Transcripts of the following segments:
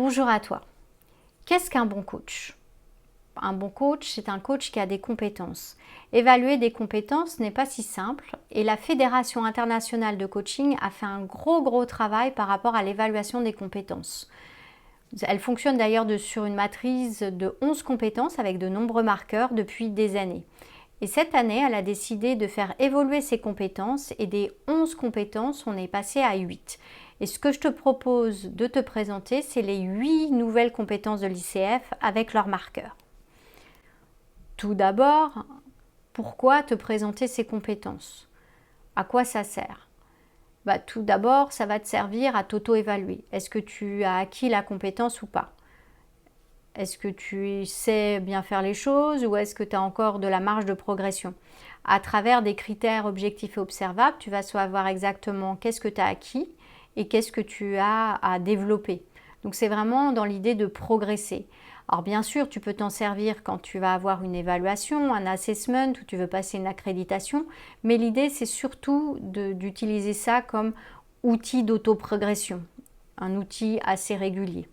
Bonjour à toi. Qu'est-ce qu'un bon coach? Un bon coach, c'est un coach qui a des compétences. Évaluer des compétences n'est pas si simple et la Fédération internationale de coaching a fait un gros travail par rapport à l'évaluation des compétences. Elle fonctionne d'ailleurs sur une matrice de 11 compétences avec de nombreux marqueurs depuis des années. Et cette année, elle a décidé de faire évoluer ses compétences et des 11 compétences, on est passé à 8. Et ce que je te propose de te présenter, c'est les 8 nouvelles compétences de l'ICF avec leurs marqueurs. Tout d'abord, pourquoi te présenter ces compétences? À quoi ça sert? Tout d'abord, ça va te servir à t'auto-évaluer. Est-ce que tu as acquis la compétence ou pas? Est-ce que tu sais bien faire les choses ou est-ce que tu as encore de la marge de progression? À travers des critères objectifs et observables, tu vas savoir exactement qu'est-ce que tu as acquis et qu'est-ce que tu as à développer. Donc c'est vraiment dans l'idée de progresser. Alors bien sûr, tu peux t'en servir quand tu vas avoir une évaluation, un assessment ou tu veux passer une accréditation, mais l'idée c'est surtout d'utiliser ça comme outil d'auto-progression, un outil assez régulier.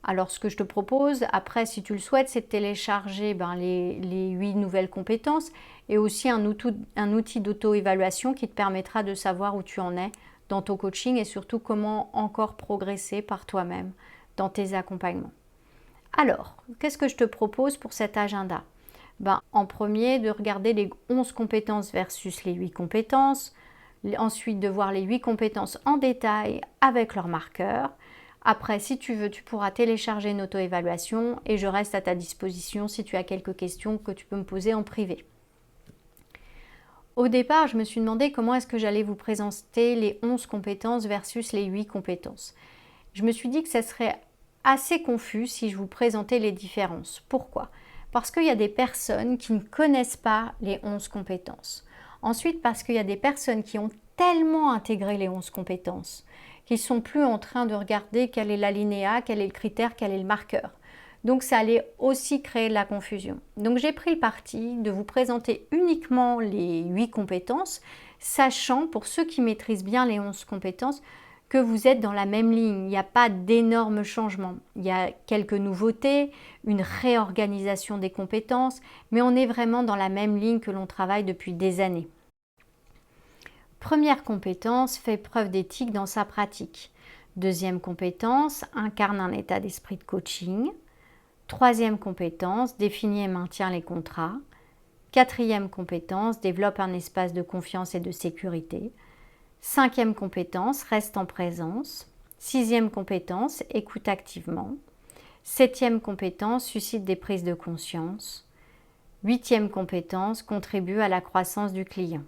Alors ce que je te propose, après si tu le souhaites, c'est de télécharger les 8 nouvelles compétences et aussi un outil d'auto-évaluation qui te permettra de savoir où tu en es dans ton coaching et surtout comment encore progresser par toi-même dans tes accompagnements. Alors, qu'est-ce que je te propose pour cet agenda? En premier, de regarder les 11 compétences versus les 8 compétences, ensuite de voir les 8 compétences en détail avec leurs marqueurs. Après, si tu veux, tu pourras télécharger une auto-évaluation et je reste à ta disposition si tu as quelques questions que tu peux me poser en privé. Au départ, je me suis demandé comment est-ce que j'allais vous présenter les 11 compétences versus les 8 compétences. Je me suis dit que ça serait assez confus si je vous présentais les différences. Pourquoi? Parce qu'il y a des personnes qui ne connaissent pas les 11 compétences. Ensuite, parce qu'il y a des personnes qui ont tellement intégré les 11 compétences qu'ils ne sont plus en train de regarder quel est l'alinéa, quel est le critère, quel est le marqueur. Donc ça allait aussi créer de la confusion. Donc j'ai pris le parti de vous présenter uniquement les 8 compétences, sachant pour ceux qui maîtrisent bien les 11 compétences que vous êtes dans la même ligne. Il n'y a pas d'énormes changements. Il y a quelques nouveautés, une réorganisation des compétences, mais on est vraiment dans la même ligne que l'on travaille depuis des années. Première compétence, fait preuve d'éthique dans sa pratique. Deuxième compétence, incarne un état d'esprit de coaching. Troisième compétence, définit et maintient les contrats. Quatrième compétence, développe un espace de confiance et de sécurité. Cinquième compétence, reste en présence. Sixième compétence, écoute activement. Septième compétence, suscite des prises de conscience. Huitième compétence, contribue à la croissance du client.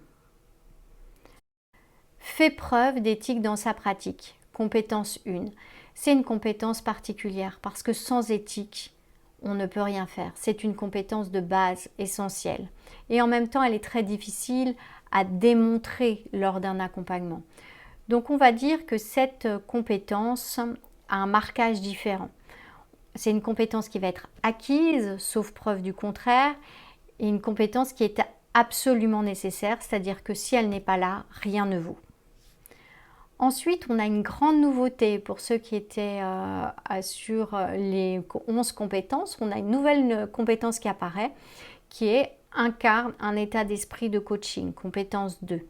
Fait preuve d'éthique dans sa pratique. Compétence 1. C'est une compétence particulière parce que sans éthique, on ne peut rien faire. C'est une compétence de base essentielle. Et en même temps, elle est très difficile à démontrer lors d'un accompagnement. Donc on va dire que cette compétence a un marquage différent. C'est une compétence qui va être acquise, sauf preuve du contraire, et une compétence qui est absolument nécessaire, c'est-à-dire que si elle n'est pas là, rien ne vaut. Ensuite, on a une grande nouveauté pour ceux qui étaient sur les 11 compétences. On a une nouvelle compétence qui apparaît, qui est incarne un état d'esprit de coaching, compétence 2.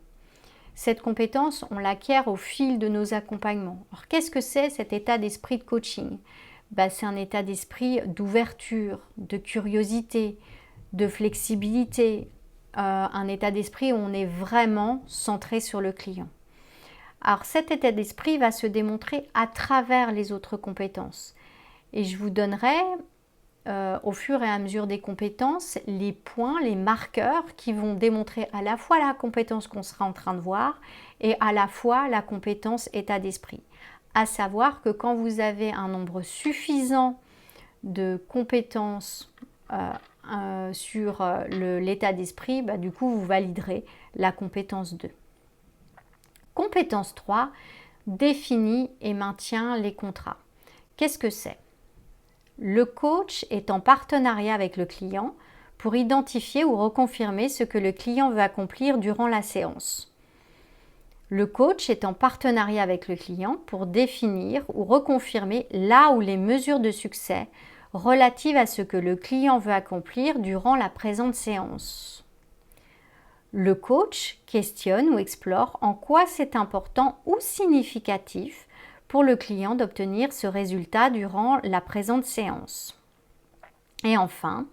Cette compétence, on l'acquiert au fil de nos accompagnements. Alors, qu'est-ce que c'est cet état d'esprit de coaching? C'est un état d'esprit d'ouverture, de curiosité, de flexibilité, un état d'esprit où on est vraiment centré sur le client. Alors cet état d'esprit va se démontrer à travers les autres compétences. Et je vous donnerai au fur et à mesure des compétences les points, les marqueurs qui vont démontrer à la fois la compétence qu'on sera en train de voir et à la fois la compétence état d'esprit. À savoir que quand vous avez un nombre suffisant de compétences sur l'état d'esprit, du coup vous validerez la compétence 2. Compétence 3, définit et maintient les contrats. Qu'est-ce que c'est? Le coach est en partenariat avec le client pour identifier ou reconfirmer ce que le client veut accomplir durant la séance. Le coach est en partenariat avec le client pour définir ou reconfirmer là où les mesures de succès relatives à ce que le client veut accomplir durant la présente séance. Le coach questionne ou explore en quoi c'est important ou significatif pour le client d'obtenir ce résultat durant la présente séance. Et enfin,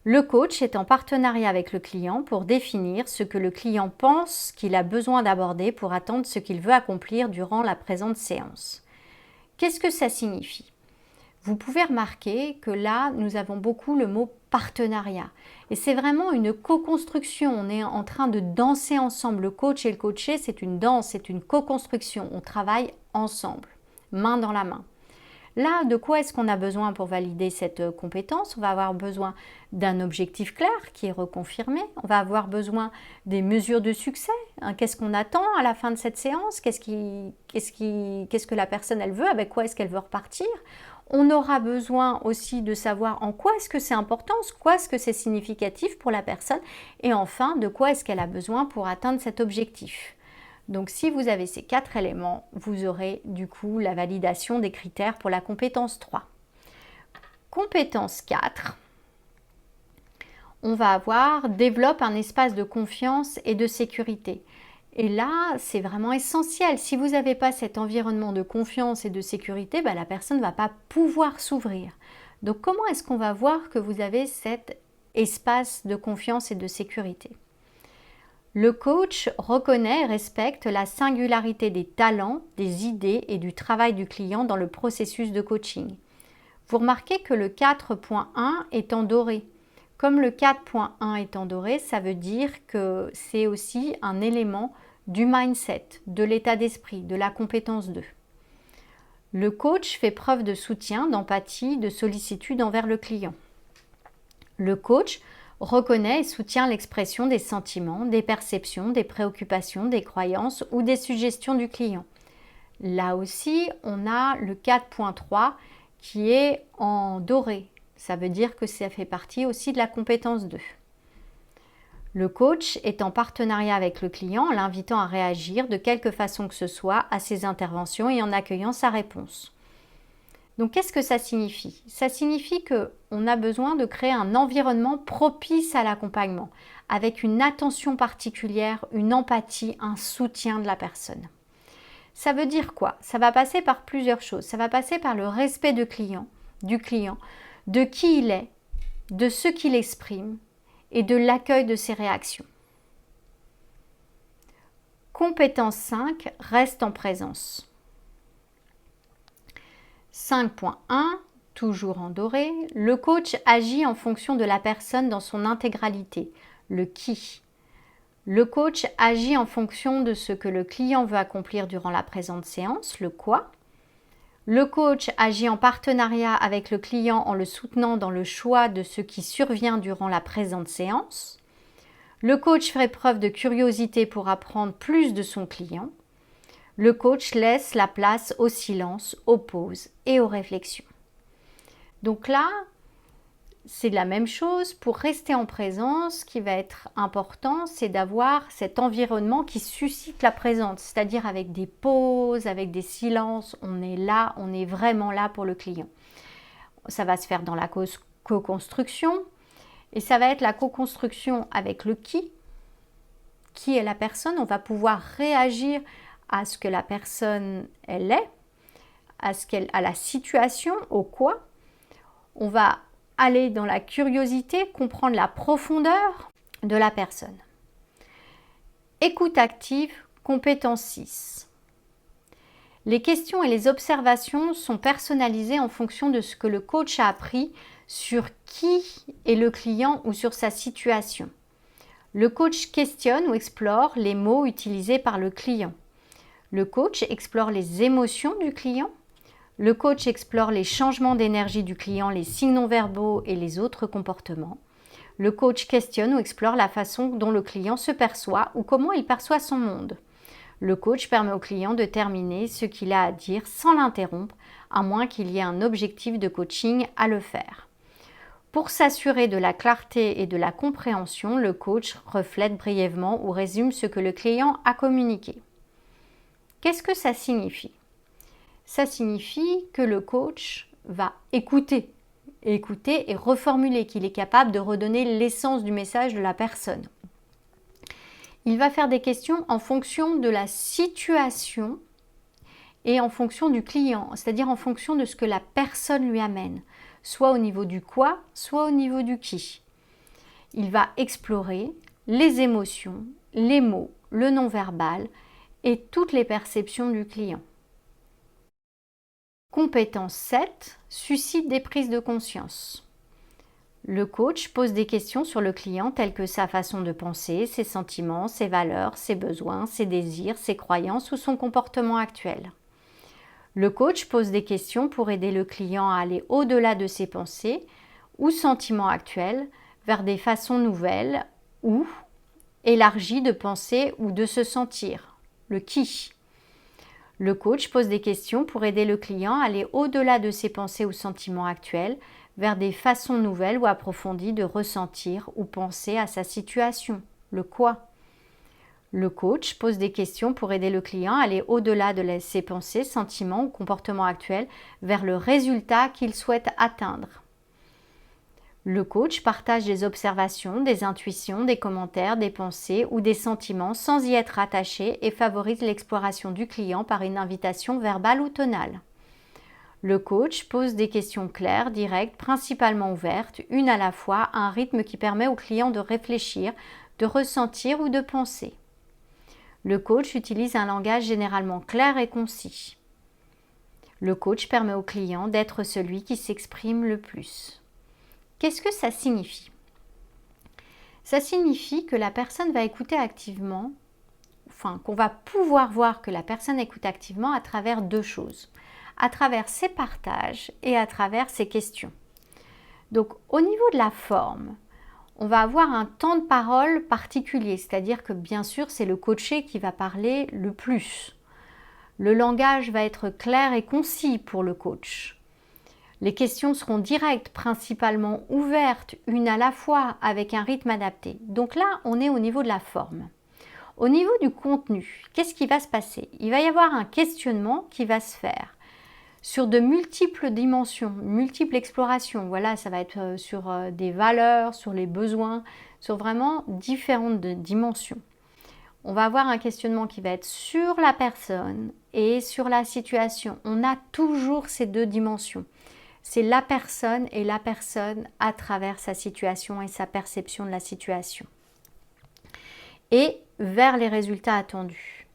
le coach est en partenariat avec le client pour définir ce que le client pense qu'il a besoin d'aborder pour atteindre ce qu'il veut accomplir durant la présente séance. Qu'est-ce que ça signifie ? Vous pouvez remarquer que là, nous avons beaucoup le mot partenariat. Et c'est vraiment une co-construction. On est en train de danser ensemble. Le coach et le coaché, c'est une danse, c'est une co-construction. On travaille ensemble, main dans la main. Là, de quoi est-ce qu'on a besoin pour valider cette compétence ? On va avoir besoin d'un objectif clair qui est reconfirmé. On va avoir besoin des mesures de succès. Qu'est-ce qu'on attend à la fin de cette séance ? Qu'est-ce que la personne elle veut ? Avec quoi est-ce qu'elle veut repartir ? On aura besoin aussi de savoir en quoi est-ce que c'est important, quoi est-ce que c'est significatif pour la personne et enfin de quoi est-ce qu'elle a besoin pour atteindre cet objectif. Donc si vous avez ces 4 éléments, vous aurez du coup la validation des critères pour la compétence 3. Compétence 4, on va avoir développe un espace de confiance et de sécurité. Et là, c'est vraiment essentiel. Si vous n'avez pas cet environnement de confiance et de sécurité, la personne ne va pas pouvoir s'ouvrir. Donc, comment est-ce qu'on va voir que vous avez cet espace de confiance et de sécurité ? Le coach reconnaît et respecte la singularité des talents, des idées et du travail du client dans le processus de coaching. Vous remarquez que le 4.1 est en doré. Comme le 4.1 est en doré, ça veut dire que c'est aussi un élément du mindset, de l'état d'esprit, de la compétence 2. Le coach fait preuve de soutien, d'empathie, de sollicitude envers le client. Le coach reconnaît et soutient l'expression des sentiments, des perceptions, des préoccupations, des croyances ou des suggestions du client. Là aussi, on a le 4.3 qui est en doré. Ça veut dire que ça fait partie aussi de la compétence 2. Le coach est en partenariat avec le client en l'invitant à réagir de quelque façon que ce soit à ses interventions et en accueillant sa réponse. Donc qu'est-ce que ça signifie ? Ça signifie qu'on a besoin de créer un environnement propice à l'accompagnement, avec une attention particulière, une empathie, un soutien de la personne. Ça veut dire quoi ? Ça va passer par plusieurs choses. Ça va passer par le respect du client, de qui il est, de ce qu'il exprime, et de l'accueil de ses réactions. Compétence 5, reste en présence. 5.1, toujours en doré, le coach agit en fonction de la personne dans son intégralité, le qui. Le coach agit en fonction de ce que le client veut accomplir durant la présente séance, le quoi. Le coach agit en partenariat avec le client en le soutenant dans le choix de ce qui survient durant la présente séance. Le coach fait preuve de curiosité pour apprendre plus de son client. Le coach laisse la place au silence, aux pauses et aux réflexions. Donc là, c'est la même chose. Pour rester en présence, ce qui va être important, c'est d'avoir cet environnement qui suscite la présence, c'est-à-dire avec des pauses, avec des silences. On est là, on est vraiment là pour le client. Ça va se faire dans la co-construction et ça va être la co-construction avec le qui est la personne. On va pouvoir réagir à ce que la personne elle est, à la situation, au quoi. On va aller dans la curiosité, comprendre la profondeur de la personne. Écoute active, compétence 6. Les questions et les observations sont personnalisées en fonction de ce que le coach a appris sur qui est le client ou sur sa situation. Le coach questionne ou explore les mots utilisés par le client. Le coach explore les émotions du client. Le coach explore les changements d'énergie du client, les signes non-verbaux et les autres comportements. Le coach questionne ou explore la façon dont le client se perçoit ou comment il perçoit son monde. Le coach permet au client de terminer ce qu'il a à dire sans l'interrompre, à moins qu'il y ait un objectif de coaching à le faire. Pour s'assurer de la clarté et de la compréhension, le coach reflète brièvement ou résume ce que le client a communiqué. Qu'est-ce que ça signifie? Ça signifie que le coach va écouter et reformuler, qu'il est capable de redonner l'essence du message de la personne. Il va faire des questions en fonction de la situation et en fonction du client, c'est-à-dire en fonction de ce que la personne lui amène, soit au niveau du quoi, soit au niveau du qui. Il va explorer les émotions, les mots, le non-verbal et toutes les perceptions du client. Compétence 7, suscite des prises de conscience. Le coach pose des questions sur le client telles que sa façon de penser, ses sentiments, ses valeurs, ses besoins, ses désirs, ses croyances ou son comportement actuel. Le coach pose des questions pour aider le client à aller au-delà de ses pensées ou sentiments actuels vers des façons nouvelles ou élargies de penser ou de se sentir. Le qui. Le coach pose des questions pour aider le client à aller au-delà de ses pensées ou sentiments actuels vers des façons nouvelles ou approfondies de ressentir ou penser à sa situation. Le quoi. Le coach pose des questions pour aider le client à aller au-delà de ses pensées, sentiments ou comportements actuels vers le résultat qu'il souhaite atteindre. Le coach partage des observations, des intuitions, des commentaires, des pensées ou des sentiments sans y être attaché et favorise l'exploration du client par une invitation verbale ou tonale. Le coach pose des questions claires, directes, principalement ouvertes, une à la fois, à un rythme qui permet au client de réfléchir, de ressentir ou de penser. Le coach utilise un langage généralement clair et concis. Le coach permet au client d'être celui qui s'exprime le plus. Qu'est-ce que ça signifie? Ça signifie que la personne va écouter activement, qu'on va pouvoir voir que la personne écoute activement à travers deux choses, à travers ses partages et à travers ses questions. Donc au niveau de la forme, on va avoir un temps de parole particulier, c'est-à-dire que bien sûr c'est le coaché qui va parler le plus. Le langage va être clair et concis pour le coach. Les questions seront directes, principalement ouvertes, une à la fois, avec un rythme adapté. Donc là, on est au niveau de la forme. Au niveau du contenu, qu'est-ce qui va se passer? Il va y avoir un questionnement qui va se faire sur de multiples dimensions, multiples explorations. Voilà, ça va être sur des valeurs, sur les besoins, sur vraiment différentes dimensions. On va avoir un questionnement qui va être sur la personne et sur la situation. On a toujours ces deux dimensions. C'est la personne et la personne à travers sa situation et sa perception de la situation. Et vers les résultats attendus.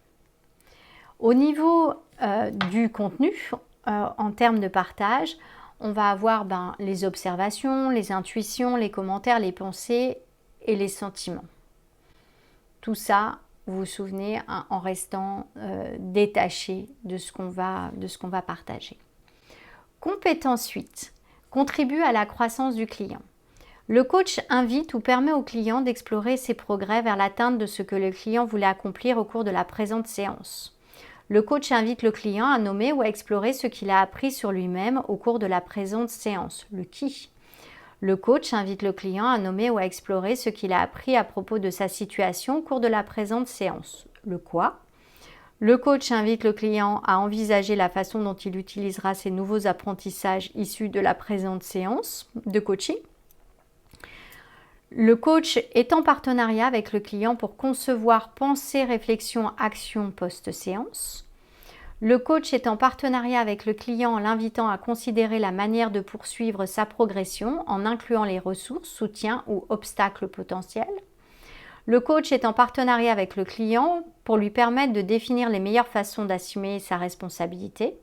Au niveau du contenu, en termes de partage, on va avoir les observations, les intuitions, les commentaires, les pensées et les sentiments. Tout ça, vous vous souvenez, en restant détaché de ce qu'on va partager. Compétence 8. Contribue à la croissance du client. Le coach invite ou permet au client d'explorer ses progrès vers l'atteinte de ce que le client voulait accomplir au cours de la présente séance. Le coach invite le client à nommer ou à explorer ce qu'il a appris sur lui-même au cours de la présente séance. Le qui. Le coach invite le client à nommer ou à explorer ce qu'il a appris à propos de sa situation au cours de la présente séance. Le quoi. Le coach invite le client à envisager la façon dont il utilisera ses nouveaux apprentissages issus de la présente séance de coaching. Le coach est en partenariat avec le client pour concevoir pensée, réflexion, action post-séance. Le coach est en partenariat avec le client en l'invitant à considérer la manière de poursuivre sa progression en incluant les ressources, soutiens ou obstacles potentiels. Le coach est en partenariat avec le client pour lui permettre de définir les meilleures façons d'assumer sa responsabilité.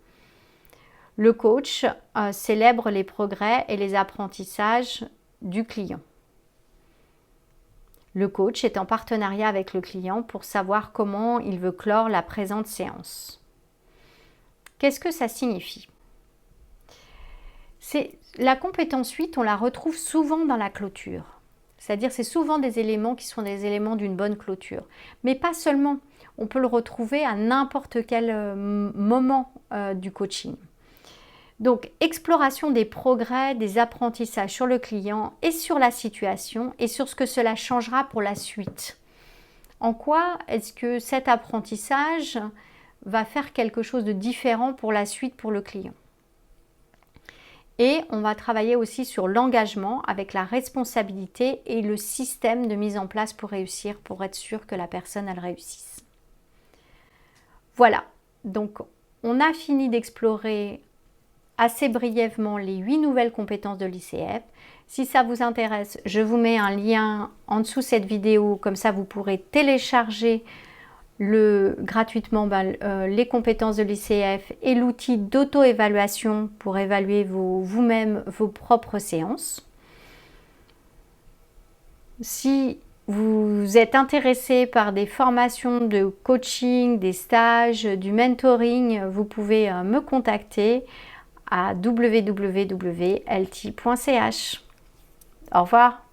Le coach célèbre les progrès et les apprentissages du client. Le coach est en partenariat avec le client pour savoir comment il veut clore la présente séance. Qu'est-ce que ça signifie? La compétence 8, on la retrouve souvent dans la clôture. C'est-à-dire c'est souvent des éléments qui sont des éléments d'une bonne clôture. Mais pas seulement, on peut le retrouver à n'importe quel moment du coaching. Donc, exploration des progrès, des apprentissages sur le client et sur la situation et sur ce que cela changera pour la suite. En quoi est-ce que cet apprentissage va faire quelque chose de différent pour la suite pour le client. Et on va travailler aussi sur l'engagement avec la responsabilité et le système de mise en place pour réussir, pour être sûr que la personne elle réussisse. Voilà, donc on a fini d'explorer assez brièvement les 8 nouvelles compétences de l'ICF. Si ça vous intéresse, je vous mets un lien en dessous de cette vidéo, comme ça vous pourrez télécharger gratuitement les compétences de l'ICF et l'outil d'auto-évaluation pour évaluer vous-même vos propres séances. Si vous êtes intéressé par des formations de coaching, des stages, du mentoring, vous pouvez me contacter à www.lt.ch. Au revoir.